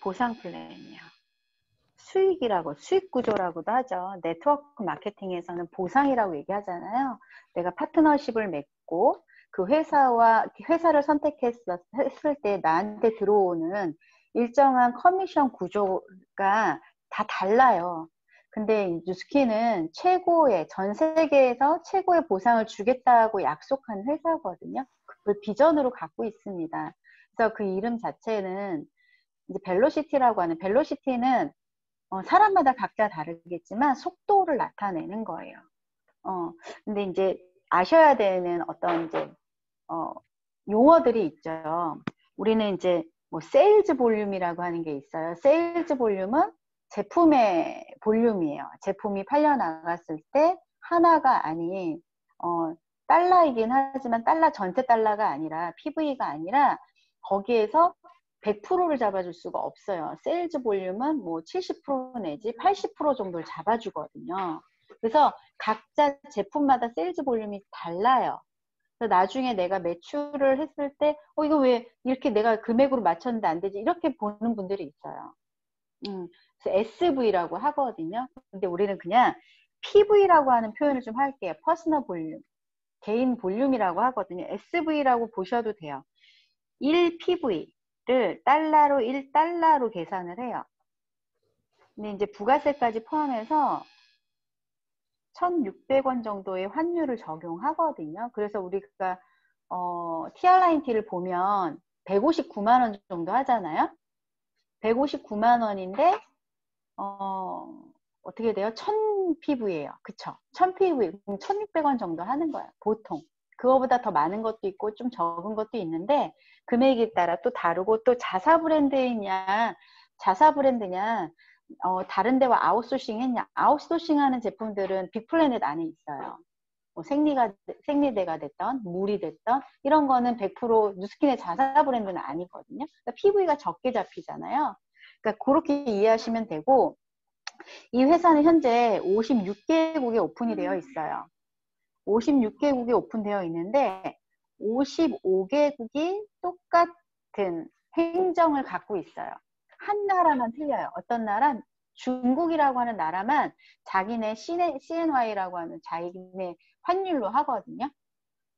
보상 플랜이요. 수익이라고, 수익 구조라고도 하죠. 네트워크 마케팅에서는 보상이라고 얘기하잖아요. 내가 파트너십을 맺고 그 회사를 선택했을 때 나한테 들어오는 일정한 커미션 구조가 다 달라요. 근데 뉴스키는 전 세계에서 최고의 보상을 주겠다고 약속한 회사거든요. 그 비전으로 갖고 있습니다. 그래서 그 이름 자체는 이제 벨로시티라고 하는, 벨로시티는 사람마다 각자 다르겠지만 속도를 나타내는 거예요. 근데 이제 아셔야 되는 어떤 이제 용어들이 있죠. 우리는 이제 뭐 세일즈 볼륨이라고 하는 게 있어요. 세일즈 볼륨은 제품의 볼륨이에요. 제품이 팔려 나갔을 때 하나가 아닌 달러이긴 하지만 전체 달러가 아니라 PV가 아니라 거기에서 100%를 잡아줄 수가 없어요. 세일즈 볼륨은 뭐 70% 내지 80% 정도를 잡아주거든요. 그래서 각자 제품마다 세일즈 볼륨이 달라요. 그래서 나중에 내가 매출을 했을 때 이거 왜 이렇게 내가 금액으로 맞췄는데 안 되지? 이렇게 보는 분들이 있어요. 그래서 SV라고 하거든요. 근데 우리는 그냥 PV라고 하는 표현을 좀 할게요. 퍼스널 볼륨, 개인 볼륨이라고 하거든요. SV라고 보셔도 돼요. 1PV를 달러로 1달러로 계산을 해요. 근데 이제 부가세까지 포함해서 1,600원 정도의 환율을 적용하거든요. 그래서 우리가 TR9T를 보면 159만 원 정도 하잖아요. 159만 원인데 어떻게 돼요? 1000PV예요. 그쵸? 1000PV, 1,600원 정도 하는 거예요. 보통. 그거보다 더 많은 것도 있고 좀 적은 것도 있는데 금액에 따라 또 다르고, 또 자사 브랜드냐 다른 데와 아웃소싱 했냐. 아웃소싱 하는 제품들은 빅플래닛 안에 있어요. 뭐 생리대가 됐던, 물이 됐던, 이런 거는 100% 뉴스킨의 자사 브랜드는 아니거든요. 그러니까 PV가 적게 잡히잖아요. 그러니까 그렇게 이해하시면 되고, 이 회사는 현재 56개국에 오픈이 되어 있어요. 56개국에 오픈되어 있는데 55개국이 똑같은 행정을 갖고 있어요. 한 나라만 틀려요. 어떤 나라는 중국이라고 하는 나라만 자기네 CNY라고 하는 자기네 환율로 하거든요.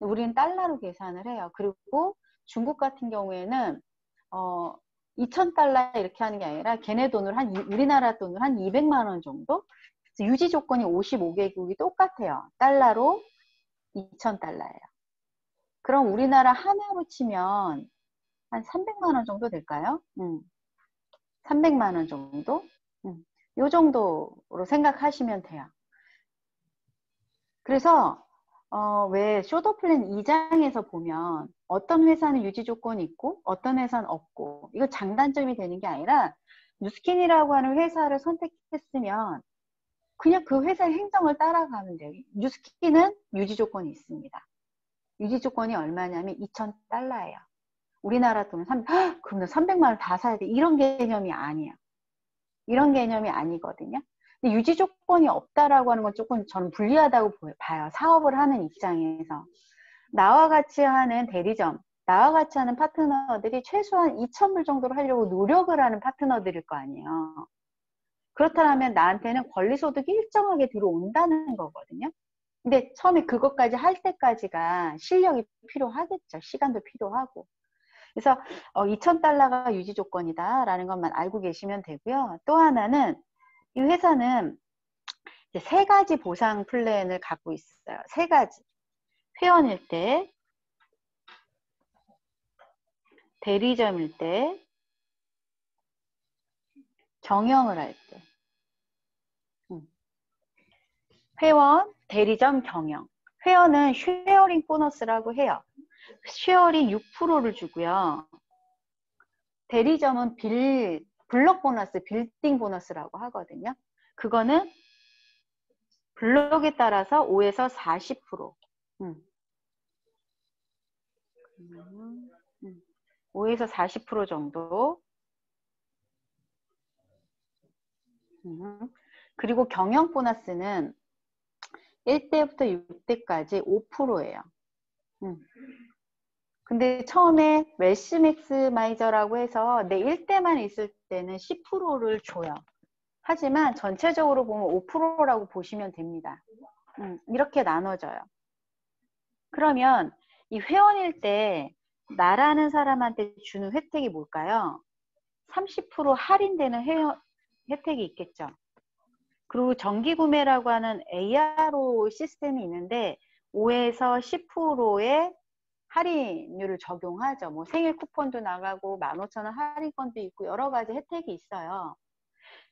우리는 달러로 계산을 해요. 그리고 중국 같은 경우에는 2,000달러 이렇게 하는 게 아니라 걔네 돈으로 우리나라 돈으로 한 200만 원 정도? 유지 조건이 55개국이 똑같아요. 달러로 2,000달러예요. 그럼 우리나라 하나로 치면 한 300만 원 정도 될까요? 300만 원 정도? 요 정도로 생각하시면 돼요. 그래서 왜 쇼더플랜 2장에서 보면 어떤 회사는 유지 조건이 있고 어떤 회사는 없고, 이거 장단점이 되는 게 아니라 뉴스킨이라고 하는 회사를 선택했으면 그냥 그 회사의 행정을 따라가면 돼요. 뉴스킨은 유지 조건이 있습니다. 유지 조건이 얼마냐면 2,000달러예요. 우리나라 돈은 그러면 300만 원 다 사야 돼. 이런 개념이 아니에요. 이런 개념이 아니거든요. 근데 유지 조건이 없다라고 하는 건 조금 저는 불리하다고 봐요. 사업을 하는 입장에서. 나와 같이 하는 대리점, 나와 같이 하는 파트너들이 최소한 2,000불 정도로 하려고 노력을 하는 파트너들일 거 아니에요. 그렇다면 나한테는 권리소득이 일정하게 들어온다는 거거든요. 근데 처음에 그것까지 할 때까지가 실력이 필요하겠죠. 시간도 필요하고. 그래서 2,000달러가 유지 조건이다라는 것만 알고 계시면 되고요. 또 하나는 이 회사는 이제 3가지 보상 플랜을 갖고 있어요. 3가지. 회원일 때, 대리점일 때, 경영을 할 때. 회원, 대리점, 경영. 회원은 쉐어링 보너스라고 해요. 쉐어링 6%를 주고요. 대리점은 블록 보너스, 빌딩 보너스라고 하거든요. 그거는 블록에 따라서 5에서 40%. 5에서 40% 정도. 그리고 경영 보너스는 1대부터 6대까지 5%예요. 근데 처음에 웰시 맥스마이저라고 해서 내 1대만 있을 때는 10%를 줘요. 하지만 전체적으로 보면 5%라고 보시면 됩니다. 이렇게 나눠져요. 그러면 이 회원일 때 나라는 사람한테 주는 혜택이 뭘까요? 30% 할인되는 혜택이 있겠죠. 그리고 정기구매라고 하는 ARO 시스템이 있는데 5에서 10%의 할인율을 적용하죠. 뭐 생일 쿠폰도 나가고 15,000원 할인권도 있고 여러 가지 혜택이 있어요.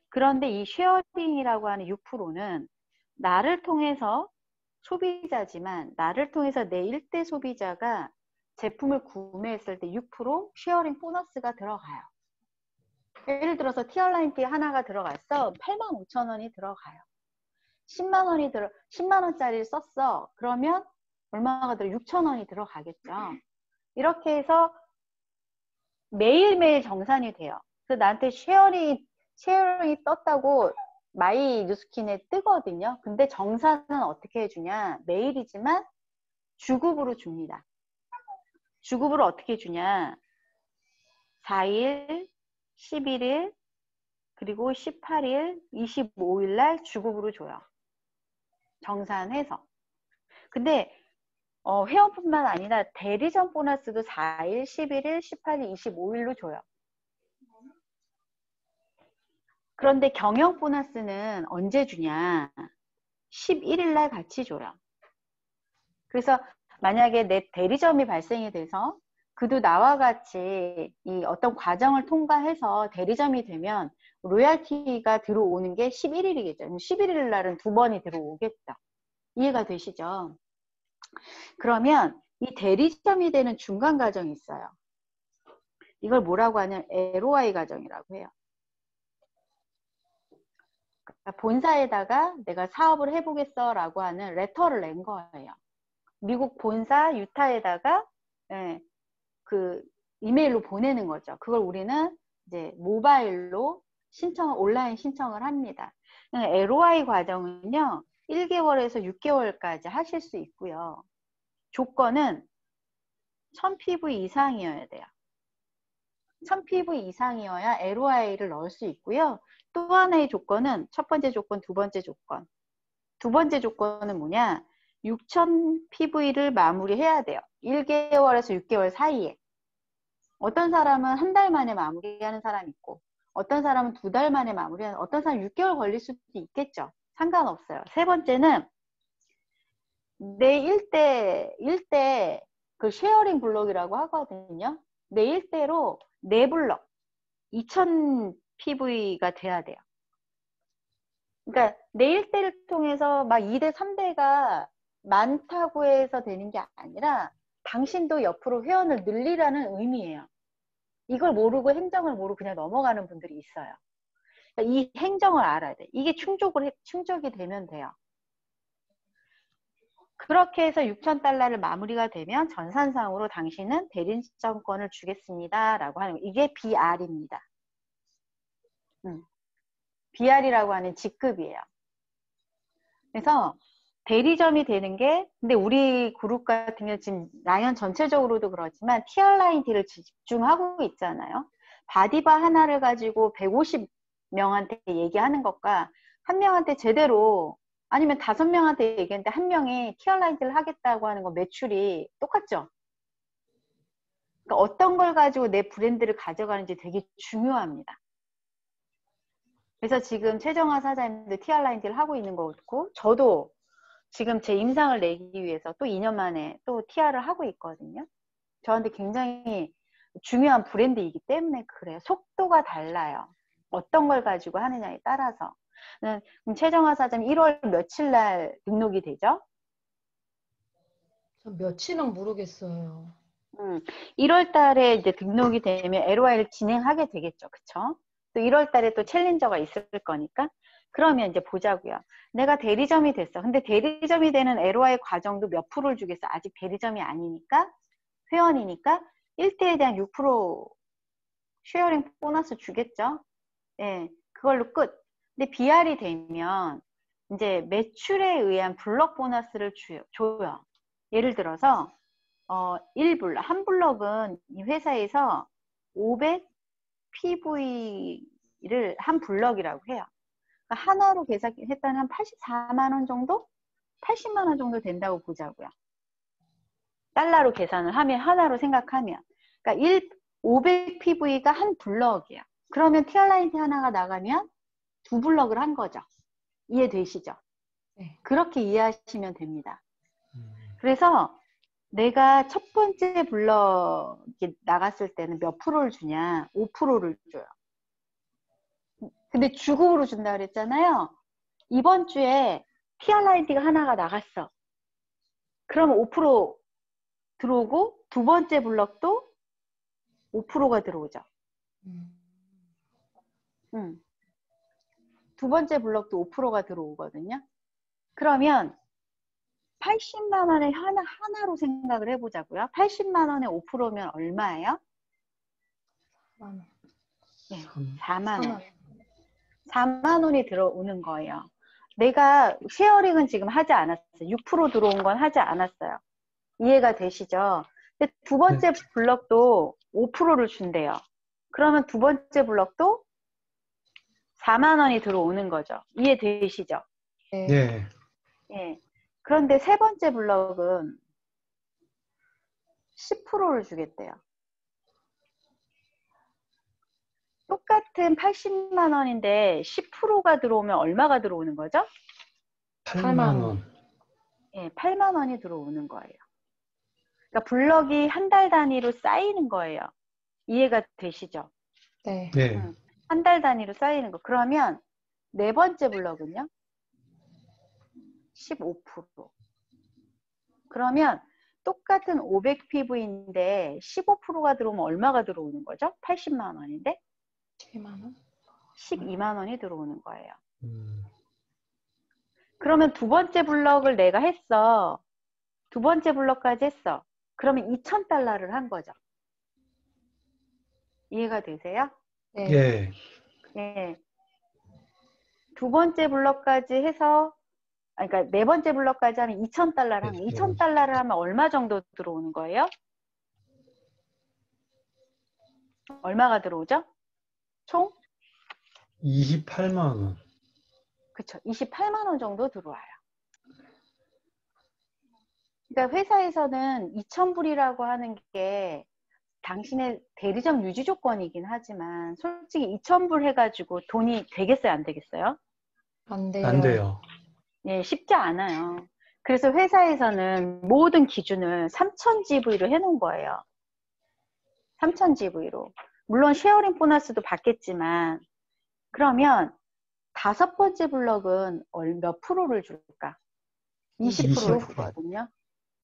그런데 이 쉐어링이라고 하는 6%는 나를 통해서 소비자지만 나를 통해서 내 1대 소비자가 제품을 구매했을 때 6% 쉐어링 보너스가 들어가요. 예를 들어서 티얼라인티 하나가 들어갔어. 85,000원이 들어가요. 10만원짜리를 썼어. 그러면 얼마가 들어? 6,000원이 들어가겠죠. 이렇게 해서 매일매일 정산이 돼요. 그래서 나한테 쉐어링이 떴다고 마이 뉴스킨에 뜨거든요. 근데 정산은 어떻게 해주냐? 매일이지만 주급으로 줍니다. 주급으로 어떻게 주냐? 4일, 11일, 그리고 18일, 25일 날 주급으로 줘요. 정산해서. 근데 회원뿐만 아니라 대리점 보너스도 4일, 11일, 18일, 25일로 줘요. 그런데 경영 보너스는 언제 주냐? 11일 날 같이 줘요. 그래서 만약에 내 대리점이 발생이 돼서 그도 나와 같이 이 어떤 과정을 통과해서 대리점이 되면 로얄티가 들어오는 게 11일이겠죠. 11일 날은 2번이 들어오겠죠. 이해가 되시죠? 그러면 이 대리점이 되는 중간 과정이 있어요. 이걸 뭐라고 하냐면 LOI 과정이라고 해요. 그러니까 본사에다가 내가 사업을 해보겠어 라고 하는 레터를 낸 거예요. 미국 본사 유타에다가 그 이메일로 보내는 거죠. 그걸 우리는 이제 모바일로 온라인 신청을 합니다. LOI 과정은요, 1개월에서 6개월까지 하실 수 있고요. 조건은 1000PV 이상이어야 돼요. 1000PV 이상이어야 LOI를 넣을 수 있고요. 또 하나의 조건은 첫 번째 조건, 두 번째 조건. 두 번째 조건은 뭐냐? 6000PV를 마무리해야 돼요. 1개월에서 6개월 사이에. 어떤 사람은 한 달 만에 마무리하는 사람이 있고 어떤 사람은 2달 만에 마무리하는, 어떤 사람은 6개월 걸릴 수도 있겠죠. 상관없어요. 세 번째는 내 1대 그 쉐어링 블록이라고 하거든요. 내 1대로 4블록 2000PV가 돼야 돼요. 그러니까 내 1대를 통해서 막 2대, 3대가 많다고 해서 되는 게 아니라 당신도 옆으로 회원을 늘리라는 의미예요. 이걸 모르고 행정을 모르고 그냥 넘어가는 분들이 있어요. 그러니까 이 행정을 알아야 돼. 이게 충족이 되면 돼요. 그렇게 해서 6,000달러를 마무리가 되면 전산상으로 당신은 대리점권을 주겠습니다. 라고 하는 거. 이게 BR입니다. BR이라고 하는 직급이에요. 그래서 대리점이 되는 게, 근데 우리 그룹 같은 경우 지금 라이언 전체적으로도 그렇지만 티얼라인티를 집중하고 있잖아요. 바디바 하나를 가지고 150명한테 얘기하는 것과 한 명한테 제대로, 아니면 5명한테 얘기했는데 한 명이 티얼라인티를 하겠다고 하는 거 매출이 똑같죠. 그러니까 어떤 걸 가지고 내 브랜드를 가져가는지 되게 중요합니다. 그래서 지금 최정화 사장님도 티얼라인티를 하고 있는 거고, 저도 지금 제 임상을 내기 위해서 또 2년 만에 또 TR을 하고 있거든요. 저한테 굉장히 중요한 브랜드이기 때문에 그래요. 속도가 달라요. 어떤 걸 가지고 하느냐에 따라서. 그럼 최정화 사장님 1월 며칠 날 등록이 되죠? 전 며칠은 모르겠어요. 1월 달에 이제 등록이 되면 LOI를 진행하게 되겠죠. 그쵸? 또 1월 달에 또 챌린저가 있을 거니까. 그러면 이제 보자고요. 내가 대리점이 됐어. 근데 대리점이 되는 LOI 과정도 몇 프로를 주겠어? 아직 대리점이 아니니까, 회원이니까 1대에 대한 6% 쉐어링 보너스 주겠죠? 예, 그걸로 끝. 근데 BR이 되면 이제 매출에 의한 블럭 보너스를 줘요. 예를 들어서 한 블럭은 이 회사에서 500 PV를 한 블럭이라고 해요. 그러니까 하나로 계산했다면 한 84만 원 정도? 80만 원 정도 된다고 보자고요. 달러로 계산을 하면, 하나로 생각하면. 그러니까 500 PV가 한 블럭이에요. 그러면 티얼라인트 하나가 나가면 두 블럭을 한 거죠. 이해되시죠? 네. 그렇게 이해하시면 됩니다. 그래서 내가 첫 번째 블럭이 나갔을 때는 몇 프로를 주냐? 5%를 줘요. 근데 주급으로 준다 그랬잖아요. 이번 주에 티얼라인트가 하나가 나갔어. 그러면 5% 들어오고 두 번째 블럭도 5%가 들어오죠. 두 번째 블럭도 5%가 들어오거든요. 그러면 80만 원에 하나로 생각을 해보자고요. 80만 원에 5%면 얼마예요? 4만 원. 네, 4만 원. 4만 원이 들어오는 거예요. 내가 쉐어링은 지금 하지 않았어요. 6% 들어온 건 하지 않았어요. 이해가 되시죠? 근데 두 번째 블럭도 5%를 준대요. 그러면 두 번째 블럭도 4만 원이 들어오는 거죠. 이해되시죠? 네. 예. 그런데 세 번째 블럭은 10%를 주겠대요. 똑같은 80만 원인데 10%가 들어오면 얼마가 들어오는 거죠? 8만 원. 예, 8만 원이 들어오는 거예요. 그러니까 블럭이 한 달 단위로 쌓이는 거예요. 이해가 되시죠? 네. 네. 한 달 단위로 쌓이는 거. 그러면 네 번째 블럭은요? 15%. 그러면 똑같은 500PV인데 15%가 들어오면 얼마가 들어오는 거죠? 80만 원인데? 12만 원? 12만 원이 들어오는 거예요. 그러면 두 번째 블럭을 내가 했어. 두 번째 블럭까지 했어. 그러면 2,000달러를 한 거죠. 이해가 되세요? 네. 예. 예. 두 번째 블럭까지 해서, 그러니까 네 번째 블럭까지 하면 2,000달러를 하면, 2,000달러를 하면 얼마 정도 들어오는 거예요? 얼마가 들어오죠? 총? 28만 원. 그쵸. 28만 원 정도 들어와요. 그러니까 회사에서는 2,000불이라고 하는 게 당신의 대리점 유지 조건이긴 하지만 솔직히 2,000불 해가지고 돈이 되겠어요? 안 되겠어요? 안 돼요. 안 돼요. 예, 쉽지 않아요. 그래서 회사에서는 모든 기준을 3,000GV로 해놓은 거예요. 3,000GV로. 물론 쉐어링 보너스도 받겠지만 그러면 다섯 번째 블럭은 몇 프로를 줄까? 20%를 20%. 주거든요.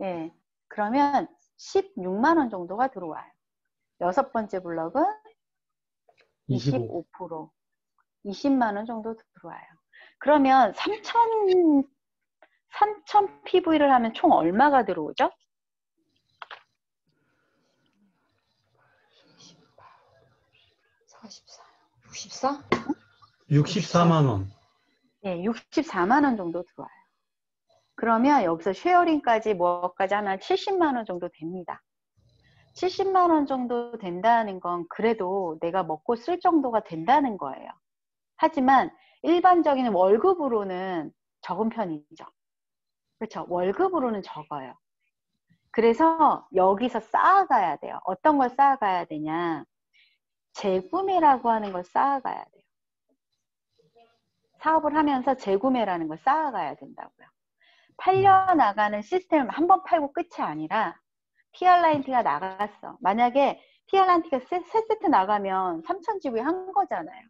예. 그러면 16만 원 정도가 들어와요. 여섯 번째 블럭은 25. 25%. 20만 원 정도 들어와요. 그러면 3,000 PV를 하면 총 얼마가 들어오죠? 44, 64? 64만 원. 네, 64만 원 정도 들어와요. 그러면 여기서 쉐어링까지 뭐까지 하면 70만 원 정도 됩니다. 70만 원 정도 된다는 건 그래도 내가 먹고 쓸 정도가 된다는 거예요. 하지만 일반적인 월급으로는 적은 편이죠. 그렇죠. 월급으로는 적어요. 그래서 여기서 쌓아가야 돼요. 어떤 걸 쌓아가야 되냐. 재구매라고 하는 걸 쌓아가야 돼요. 사업을 하면서 재구매라는 걸 쌓아가야 된다고요. 팔려나가는 시스템을 한 번 팔고 끝이 아니라 티얼라인트가 나갔어. 만약에 티얼라인트가 세 세트 나가면 3,000GV 한 거잖아요.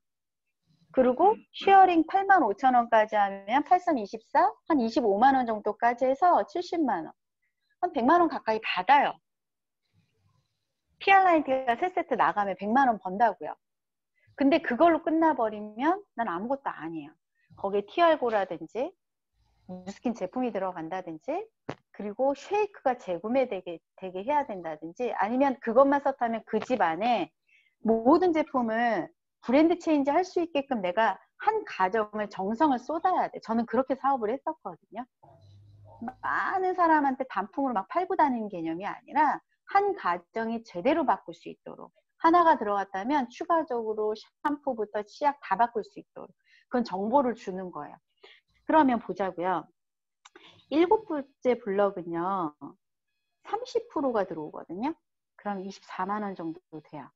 그리고 쉐어링 85,000원까지 하면 8,324, 한 25만 원 정도까지 해서 70만 원. 한 100만 원 가까이 받아요. 티얼라인트가 세 세트 나가면 100만 원 번다고요. 근데 그걸로 끝나버리면 난 아무것도 아니에요. 거기에 티알고라든지 뉴스킨 제품이 들어간다든지 그리고 쉐이크가 재구매되게 해야 된다든지 아니면 그것만 썼다면 그 집 안에 모든 제품을 브랜드 체인지 할 수 있게끔 내가 한 가정을 정성을 쏟아야 돼. 저는 그렇게 사업을 했었거든요. 많은 사람한테 단품으로 막 팔고 다니는 개념이 아니라 한 가정이 제대로 바꿀 수 있도록 하나가 들어갔다면 추가적으로 샴푸부터 치약 다 바꿀 수 있도록 그건 정보를 주는 거예요. 그러면 보자고요. 7번째 블럭은요. 30%가 들어오거든요. 그럼 24만 원 정도 돼요.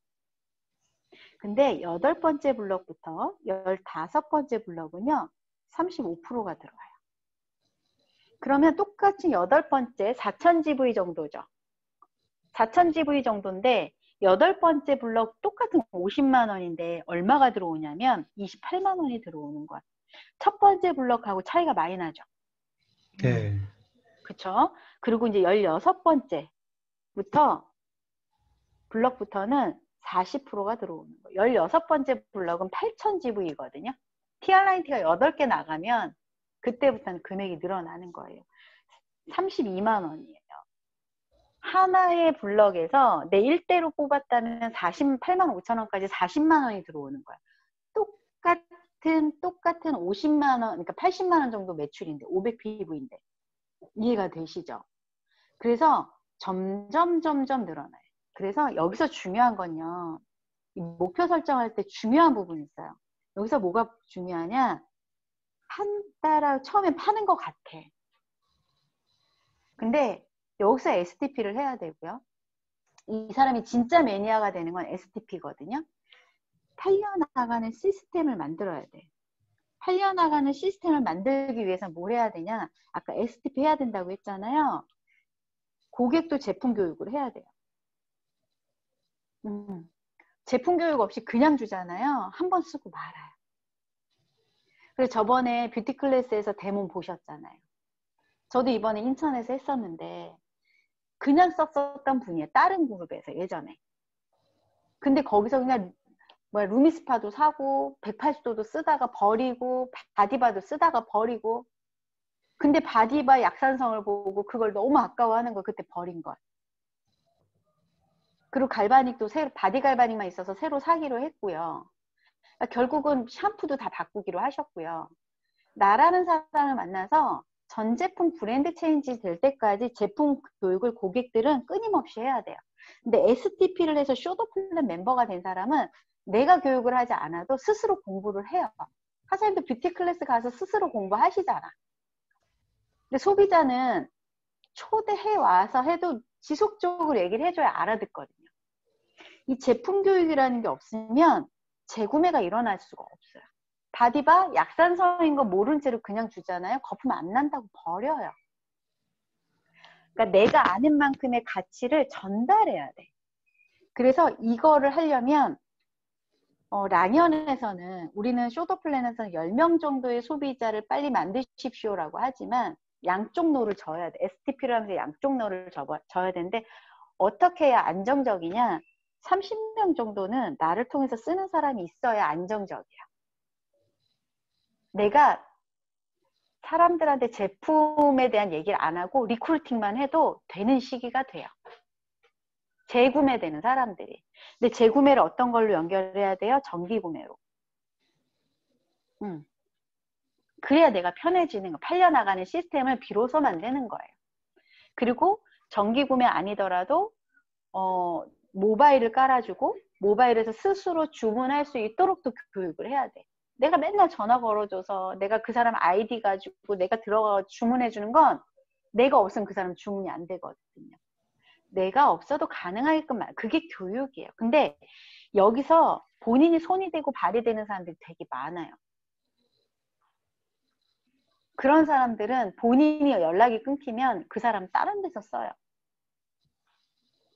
근데 8번째 블럭부터 15번째 블럭은요. 35%가 들어와요. 그러면 똑같이 8번째 4000GV 정도죠. 4000GV 정도인데 8번째 블럭 똑같은 50만 원인데 얼마가 들어오냐면 28만 원이 들어오는 거야. 첫 번째 블럭하고 차이가 많이 나죠. 네. 그쵸? 그리고 이제 16번째부터 블럭부터는 40%가 들어오는 거예요. 16번째 블럭은 8000GV거든요. TR라인T가 8개 나가면 그때부터는 금액이 늘어나는 거예요. 32만 원이에요. 하나의 블럭에서 내 1대로 뽑았다면 48만 5천 원까지 40만 원이 들어오는 거야. 똑같은 50만 원, 그러니까 80만 원 정도 매출인데 500PV인데 이해가 되시죠? 그래서 점점 늘어나요. 그래서 여기서 중요한 건요. 이 목표 설정할 때 중요한 부분이 있어요. 여기서 뭐가 중요하냐? 처음엔 파는 것 같아. 근데 여기서 STP를 해야 되고요. 이 사람이 진짜 매니아가 되는 건 STP거든요. 팔려나가는 시스템을 만들어야 돼. 팔려나가는 시스템을 만들기 위해서 뭘 해야 되냐? 아까 STP 해야 된다고 했잖아요. 고객도 제품 교육을 해야 돼요. 제품 교육 없이 그냥 주잖아요. 한 번 쓰고 말아요. 그래서 저번에 뷰티 클래스에서 데몬 보셨잖아요. 저도 이번에 인천에서 했었는데 그냥 썼었던 분이에요. 다른 그룹에서 예전에. 근데 거기서 그냥 루미스파도 사고 180도도 쓰다가 버리고 바디바도 쓰다가 버리고 근데 바디바 약산성을 보고 그걸 너무 아까워하는 거 그때 버린 거예요. 그리고 갈바닉도 바디 갈바닉만 있어서 새로 사기로 했고요. 그러니까 결국은 샴푸도 다 바꾸기로 하셨고요. 나라는 사람을 만나서 전 제품 브랜드 체인지 될 때까지 제품 교육을 고객들은 끊임없이 해야 돼요. 근데 STP를 해서 쇼더플랜 멤버가 된 사람은 내가 교육을 하지 않아도 스스로 공부를 해요. 사장님도 뷰티 클래스 가서 스스로 공부하시잖아. 근데 소비자는 초대해 와서 해도 지속적으로 얘기를 해줘야 알아듣거든요. 이 제품 교육이라는 게 없으면 재구매가 일어날 수가 없어요. 바디바 약산성인 거 모른 채로 그냥 주잖아요. 거품 안 난다고 버려요. 그러니까 내가 아는 만큼의 가치를 전달해야 돼. 그래서 이거를 하려면 랑연에서는 우리는 쇼더플랜에서는 10명 정도의 소비자를 빨리 만드십시오라고 하지만 양쪽 노를 져야 돼. STP를 하면서 양쪽 노를 져야 되는데 어떻게 해야 안정적이냐? 30명 정도는 나를 통해서 쓰는 사람이 있어야 안정적이야. 내가 사람들한테 제품에 대한 얘기를 안 하고 리크루팅만 해도 되는 시기가 돼요. 재구매되는 사람들이. 근데 재구매를 어떤 걸로 연결해야 돼요? 정기구매로. 그래야 내가 편해지는 거. 팔려나가는 시스템을 비로소 만드는 거예요. 그리고 정기구매 아니더라도 모바일을 깔아주고 모바일에서 스스로 주문할 수 있도록 또 교육을 해야 돼. 내가 맨날 전화 걸어줘서 내가 그 사람 아이디 가지고 내가 들어가 주문해 주는 건 내가 없으면 그 사람 주문이 안 되거든요. 내가 없어도 가능하게끔 그게 교육이에요. 근데 여기서 본인이 손이 되고 발이 되는 사람들이 되게 많아요. 그런 사람들은 본인이 연락이 끊기면 그 사람 다른 데서 써요.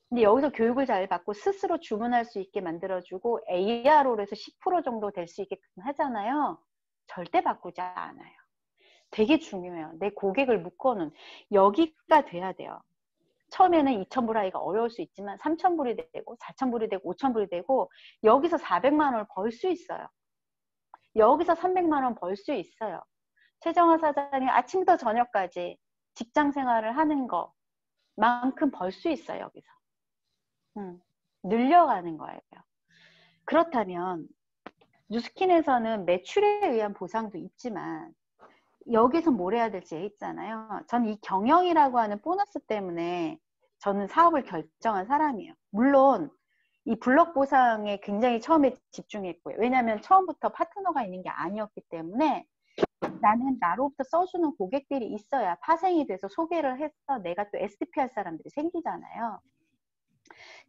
근데 여기서 교육을 잘 받고 스스로 주문할 수 있게 만들어주고 ARO에서 10% 정도 될 수 있게끔 하잖아요. 절대 바꾸지 않아요. 되게 중요해요. 내 고객을 묶어놓은 여기가 돼야 돼요. 처음에는 2,000불 하기가 어려울 수 있지만 3,000불이 되고 4,000불이 되고 5,000불이 되고 여기서 400만 원을 벌 수 있어요. 여기서 300만 원 벌 수 있어요. 최정화 사장이 아침부터 저녁까지 직장 생활을 하는 것만큼 벌 수 있어요. 여기서. 늘려가는 거예요. 그렇다면 뉴스킨에서는 매출에 의한 보상도 있지만 여기서 뭘 해야 될지 있잖아요. 전 이 경영이라고 하는 보너스 때문에 저는 사업을 결정한 사람이에요. 물론 이 블록 보상에 굉장히 처음에 집중했고요. 왜냐하면 처음부터 파트너가 있는 게 아니었기 때문에 나는 나로부터 써주는 고객들이 있어야 파생이 돼서 소개를 해서 내가 또 SDP 할 사람들이 생기잖아요.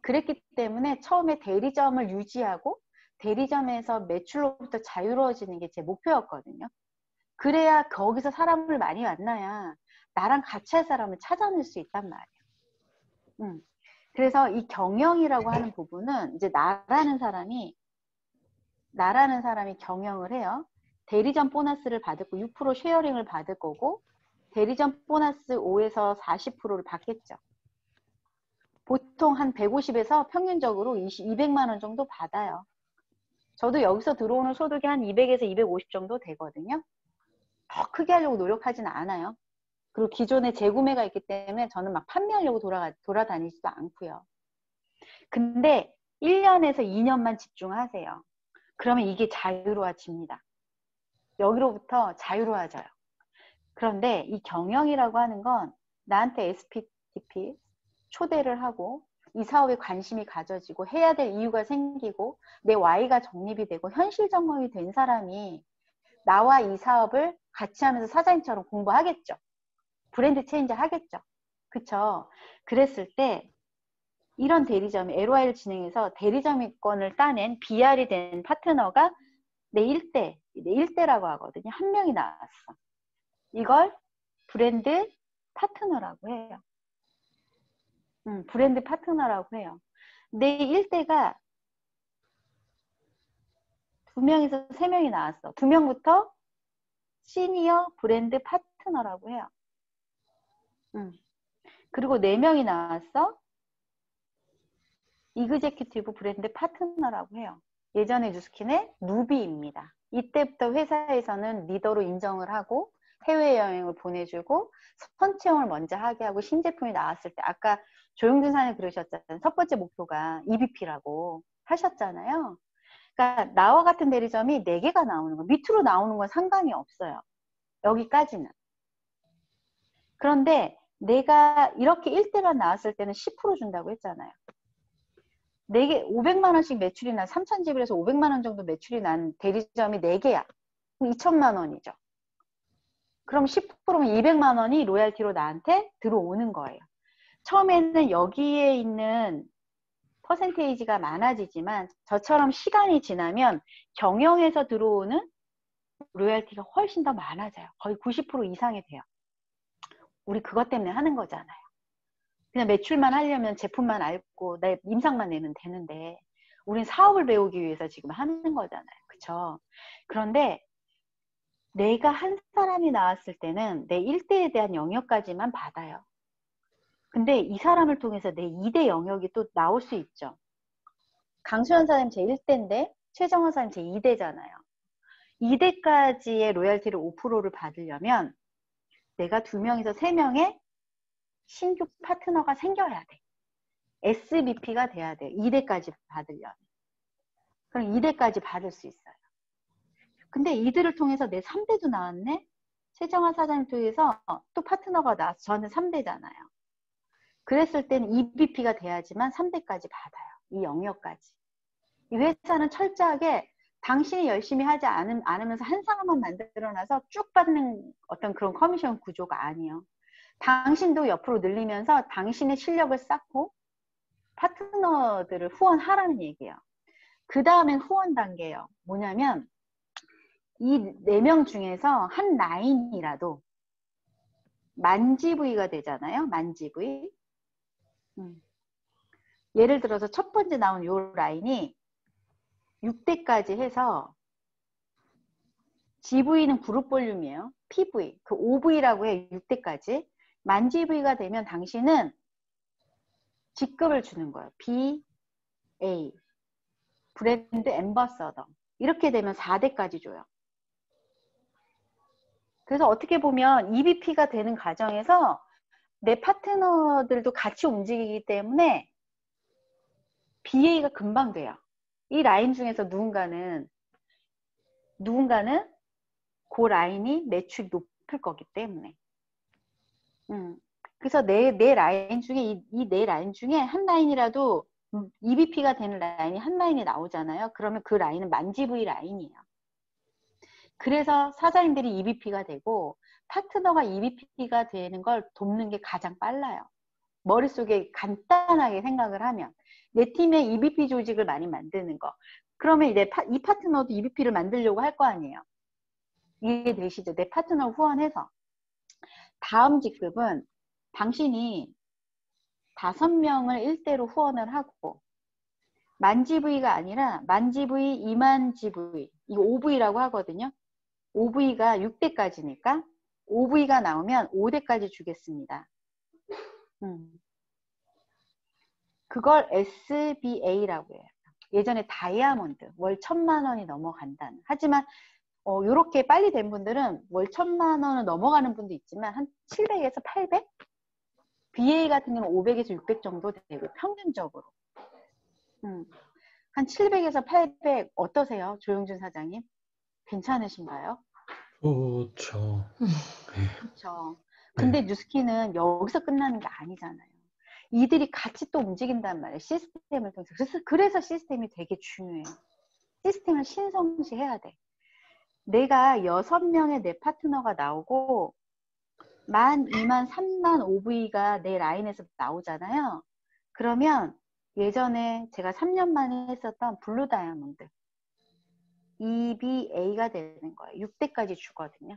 그랬기 때문에 처음에 대리점을 유지하고 대리점에서 매출로부터 자유로워지는 게 제 목표였거든요. 그래야 거기서 사람을 많이 만나야 나랑 같이 할 사람을 찾아낼 수 있단 말이에요. 그래서 이 경영이라고 하는 부분은 이제 나라는 사람이 경영을 해요. 대리점 보너스를 받을 거 6% 쉐어링을 받을 거고 대리점 보너스 5에서 40%를 받겠죠. 보통 한 150에서 평균적으로 200만 원 정도 받아요. 저도 여기서 들어오는 소득이 한 200에서 250 정도 되거든요. 더 크게 하려고 노력하진 않아요. 그리고 기존에 재구매가 있기 때문에 저는 막 판매하려고 돌아다니지도 않고요. 근데 1년에서 2년만 집중하세요. 그러면 이게 자유로워집니다. 여기로부터 자유로워져요. 그런데 이 경영이라고 하는 건 나한테 SPTP 초대를 하고 이 사업에 관심이 가져지고 해야 될 이유가 생기고 내 Y가 정립이 되고 현실 점검이 된 사람이 나와 이 사업을 같이 하면서 사장님처럼 공부하겠죠. 브랜드 체인지 하겠죠. 그쵸? 그랬을 때 이런 대리점이 LOI를 진행해서 대리점권을 따낸 BR이 된 파트너가 내 일대라고 하거든요. 한 명이 나왔어. 이걸 브랜드 파트너라고 해요. 브랜드 파트너라고 해요. 내 일대가 2명에서 3명이 나왔어. 2명부터 시니어 브랜드 파트너라고 해요. 그리고 4명이 나왔어. 이그제큐티브 브랜드 파트너라고 해요. 예전에 뉴스킨의 누비입니다. 이때부터 회사에서는 리더로 인정을 하고 해외여행을 보내주고 선체험을 먼저 하게 하고 신제품이 나왔을 때 아까 조용준 사장님 그러셨잖아요. 첫 번째 목표가 EBP라고 하셨잖아요. 그러니까 나와 같은 대리점이 4개가 나오는 거, 밑으로 나오는 건 상관이 없어요. 여기까지는. 그런데 내가 이렇게 1대만 나왔을 때는 10% 준다고 했잖아요. 4개, 500만 원씩 매출이 난 3,000집에서 500만 원 정도 매출이 난 대리점이 4개야. 그럼 2천만 원이죠. 그럼 10%면 200만 원이 로얄티로 나한테 들어오는 거예요. 처음에는 여기에 있는 퍼센테이지가 많아지지만 저처럼 시간이 지나면 경영에서 들어오는 로얄티가 훨씬 더 많아져요. 거의 90% 이상이 돼요. 우리 그것 때문에 하는 거잖아요. 그냥 매출만 하려면 제품만 알고 내 임상만 내면 되는데 우린 사업을 배우기 위해서 지금 하는 거잖아요. 그쵸? 그런데 내가 한 사람이 나왔을 때는 내 1대에 대한 영역까지만 받아요. 근데 이 사람을 통해서 내 2대 영역이 또 나올 수 있죠. 강수현 사장님 제 1대인데 최정화 사장님 제 2대잖아요. 2대까지의 로얄티를 5%를 받으려면 내가 2명에서 3명의 신규 파트너가 생겨야 돼. SBP가 돼야 돼. 2대까지 받으려면. 그럼 2대까지 받을 수 있어요. 근데 이들을 통해서 내 3대도 나왔네? 최정화 사장님 통해서 또 파트너가 나와서 저는 3대잖아요. 그랬을 때는 EBP가 돼야지만 3대까지 받아요. 이 영역까지. 이 회사는 철저하게 당신이 열심히 하지 않으면서 한 사람만 만들어놔서 쭉 받는 어떤 그런 커미션 구조가 아니에요. 당신도 옆으로 늘리면서 당신의 실력을 쌓고 파트너들을 후원하라는 얘기예요. 그 다음엔 후원 단계예요. 뭐냐면 이 4명 중에서 한 라인이라도 만지부위가 되잖아요. 만지부위. 예를 들어서 첫 번째 나온 요 라인이 6대까지 해서 GV는 그룹 볼륨이에요. PV, 그 OV라고 해 6대까지. 만지부위가 되면 당신은 직급을 주는 거예요. BA, 브랜드 앰버서더. 이렇게 되면 4대까지 줘요. 그래서 어떻게 보면 EBP가 되는 과정에서 내 파트너들도 같이 움직이기 때문에 BA가 금방 돼요. 이 라인 중에서 누군가는 그 라인이 매출이 클 거기 때문에. 그래서 내 라인 중에 이 네 라인 중에 한 라인이라도 EBP가 되는 라인이 한 라인이 나오잖아요. 그러면 그 라인은 만지부이 라인이에요. 그래서 사장님들이 EBP가 되고 파트너가 EBP가 되는 걸 돕는 게 가장 빨라요. 머릿속에 간단하게 생각을 하면 내 팀에 EBP 조직을 많이 만드는 거. 그러면 이제 이 파트너도 EBP를 만들려고 할 거 아니에요. 이해되시죠? 내 파트너 후원해서. 다음 직급은 당신이 5명을 1대로 후원을 하고 만지부이가 아니라 만지부이, 이만지부이, 이거 OV라고 하거든요. OV가 6대까지니까 OV가 나오면 5대까지 주겠습니다. 그걸 SBA라고 해요. 예전에 다이아몬드, 월 1,000만 원이 넘어간다는. 하지만 이렇게 빨리 된 분들은 월 1,000만 원은 넘어가는 분도 있지만 한 700에서 800? BA 같은 경우는 500에서 600 정도 되고 평균적으로. 한 700에서 800 어떠세요? 조영준 사장님? 괜찮으신가요? 좋죠. 네. 그렇죠. 근데 뉴스키는 여기서 끝나는 게 아니잖아요. 이들이 같이 또 움직인단 말이에요. 시스템을 통해서. 그래서 시스템이 되게 중요해요. 시스템을 신성시해야 돼. 내가 6명의 내 파트너가 나오고 1만, 2만, 3만 OV가 내 라인에서 나오잖아요. 그러면 예전에 제가 3년 만에 했었던 블루 다이아몬드 EBA가 되는 거예요. 6대까지 주거든요.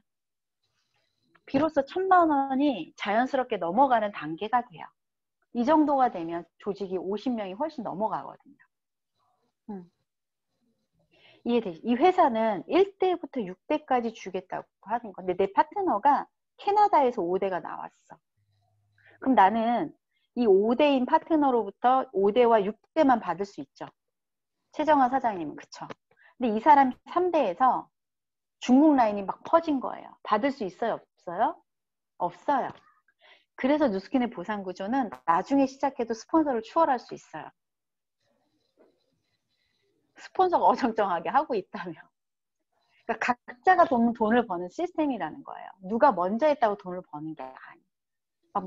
비로소 1,000만 원이 자연스럽게 넘어가는 단계가 돼요. 이 정도가 되면 조직이 50명이 훨씬 넘어가거든요. 이해되지? 이 회사는 1대부터 6대까지 주겠다고 하는 건데 내 파트너가 캐나다에서 5대가 나왔어. 그럼 나는 이 5대인 파트너로부터 5대와 6대만 받을 수 있죠. 최정화 사장님은 그쵸? 근데 이 사람이 3대에서 중국 라인이 막 퍼진 거예요. 받을 수 있어요? 없어요? 없어요. 그래서 뉴스킨의 보상 구조는 나중에 시작해도 스폰서를 추월할 수 있어요. 스폰서가 어정쩡하게 하고 있다면. 그러니까 각자가 돈을 버는 시스템이라는 거예요. 누가 먼저 했다고 돈을 버는 게 아니에요. 막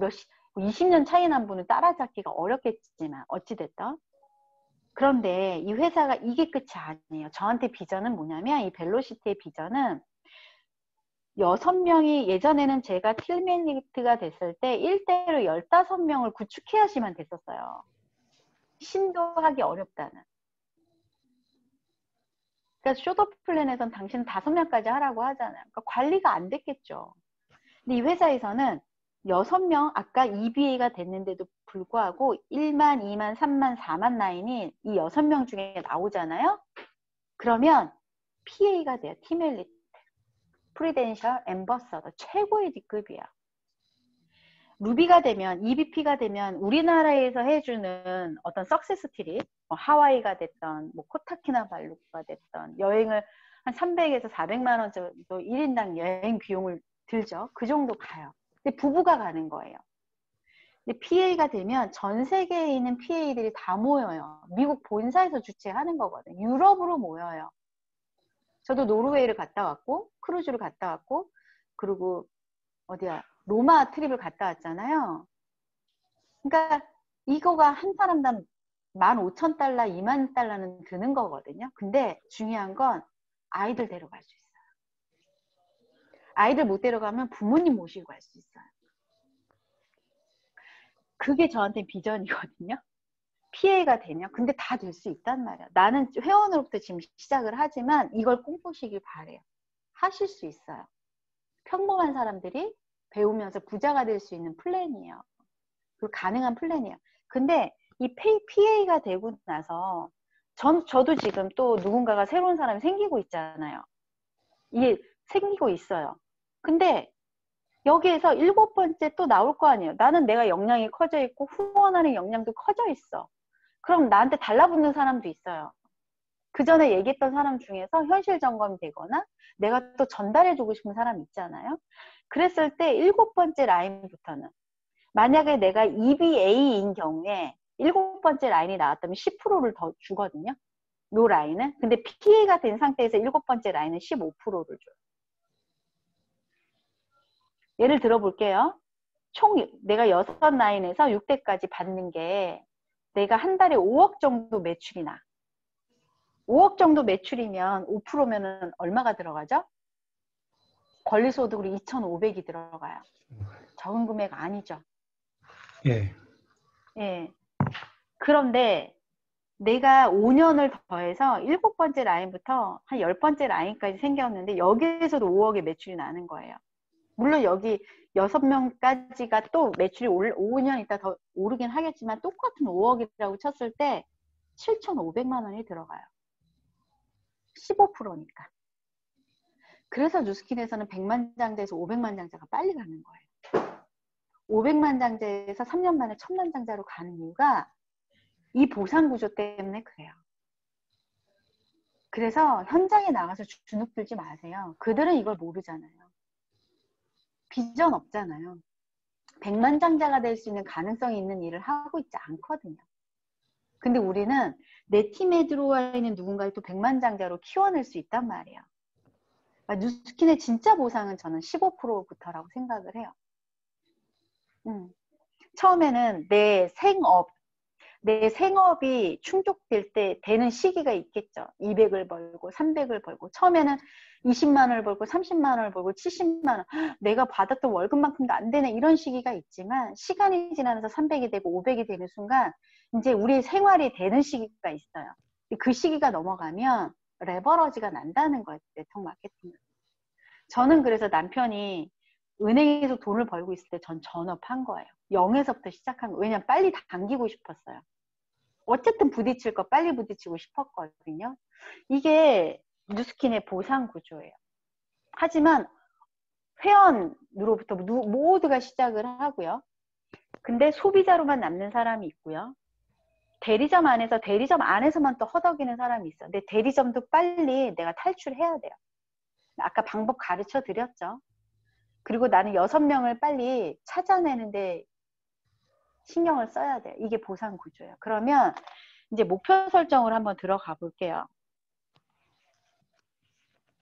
20년 차이 난 분은 따라잡기가 어렵겠지만 어찌됐든. 그런데 이 회사가 이게 끝이 아니에요. 저한테 비전은 뭐냐면 이 벨로시티의 비전은 6명이 예전에는 제가 틸메니트가 됐을 때 1대로 15명을 구축해야지만 됐었어요. 신도하기 어렵다는. 그러니까 쇼더 플랜에선 당신은 5명까지 하라고 하잖아요. 그러니까 관리가 안 됐겠죠. 근데 이 회사에서는 6명, 아까 EBA가 됐는데도 불구하고 1만, 2만, 3만, 4만 라인이 이 6명 중에 나오잖아요. 그러면 PA가 돼요. 팀 엘리트. 프리덴셜 앰버서더 최고의 직급이야. 루비가 되면 EBP가 되면 우리나라에서 해주는 어떤 석세스 트립, 뭐 하와이가 됐던 뭐 코타키나발루가 됐던 여행을 한 300에서 400만 원 정도 1인당 여행 비용을 들죠. 그 정도 가요. 근데 부부가 가는 거예요. 근데 PA가 되면 전 세계에 있는 PA들이 다 모여요. 미국 본사에서 주최하는 거거든요. 유럽으로 모여요. 저도 노르웨이를 갔다 왔고 크루즈를 갔다 왔고 그리고 어디야 로마 트립을 갔다 왔잖아요. 그러니까 이거가 한 사람당 15,000달러, 20,000달러는 드는 거거든요. 근데 중요한 건 아이들 데려갈 수 있어요. 아이들 못 데려가면 부모님 모시고 갈 수 있어요. 그게 저한테 비전이거든요. PA가 되면 근데 다 될 수 있단 말이야. 나는 회원으로부터 지금 시작을 하지만 이걸 꿈꾸시길 바래요. 하실 수 있어요. 평범한 사람들이 배우면서 부자가 될 수 있는 플랜이에요. 그 가능한 플랜이에요. 근데 이 PA가 되고 나서 저도 지금 또 누군가가 새로운 사람이 생기고 있잖아요. 이게 생기고 있어요. 근데 여기에서 7번째 또 나올 거 아니에요. 나는 내가 역량이 커져 있고 후원하는 역량도 커져 있어. 그럼 나한테 달라붙는 사람도 있어요. 그 전에 얘기했던 사람 중에서 현실 점검이 되거나 내가 또 전달해주고 싶은 사람이 있잖아요. 그랬을 때 7번째 라인부터는 만약에 내가 EBA인 경우에 7번째 라인이 나왔다면 10%를 더 주거든요. 요 라인은. 근데 PA가 된 상태에서 7번째 라인은 15%를 줘요. 예를 들어 볼게요. 총 내가 6라인에서 6대까지 받는 게 내가 한 달에 5억 정도 매출이 나. 5억 정도 매출이면 5%면은 얼마가 들어가죠? 권리소득으로 2,500이 들어가요. 적은 금액 아니죠. 예. 예. 그런데 내가 5년을 더해서 7번째 라인부터 한 10번째 라인까지 생겼는데 여기에서도 5억의 매출이 나는 거예요. 물론 여기 6명까지가 또 매출이 5년 있다 더 오르긴 하겠지만 똑같은 5억이라고 쳤을 때 7,500만 원이 들어가요. 15%니까. 그래서 뉴스킨에서는 100만 장자에서 500만 장자가 빨리 가는 거예요. 500만 장자에서 3년 만에 1000만 장자로 가는 이유가 이 보상 구조 때문에 그래요. 그래서 현장에 나가서 주눅 들지 마세요. 그들은 이걸 모르잖아요. 비전 없잖아요. 100만 장자가 될 수 있는 가능성이 있는 일을 하고 있지 않거든요. 근데 우리는 내 팀에 들어와 있는 누군가를 또 100만 장자로 키워낼 수 있단 말이에요. 뉴스킨의 진짜 보상은 저는 15%부터라고 생각을 해요. 처음에는 내 생업이 충족될 때 되는 시기가 있겠죠. 200을 벌고 300을 벌고 처음에는 20만 원을 벌고 30만 원을 벌고 70만 원 내가 받았던 월급만큼도 안 되네 이런 시기가 있지만 시간이 지나면서 300이 되고 500이 되는 순간 이제 우리 생활이 되는 시기가 있어요. 그 시기가 넘어가면 레버러지가 난다는 거예요. 네트워크 마케팅은. 저는 그래서 남편이 은행에서 돈을 벌고 있을 때 전 전업한 거예요. 0에서부터 시작한 거예요. 왜냐면 빨리 당기고 싶었어요. 어쨌든 부딪힐 거 빨리 부딪히고 싶었거든요. 이게 뉴스킨의 보상 구조예요. 하지만 회원으로부터 모두가 시작을 하고요. 근데 소비자로만 남는 사람이 있고요. 대리점 안에서만 또 허덕이는 사람이 있어. 근데 대리점도 빨리 내가 탈출해야 돼요. 아까 방법 가르쳐 드렸죠. 그리고 나는 6명을 빨리 찾아내는데 신경을 써야 돼요. 이게 보상 구조예요. 그러면 이제 목표 설정을 한번 들어가 볼게요.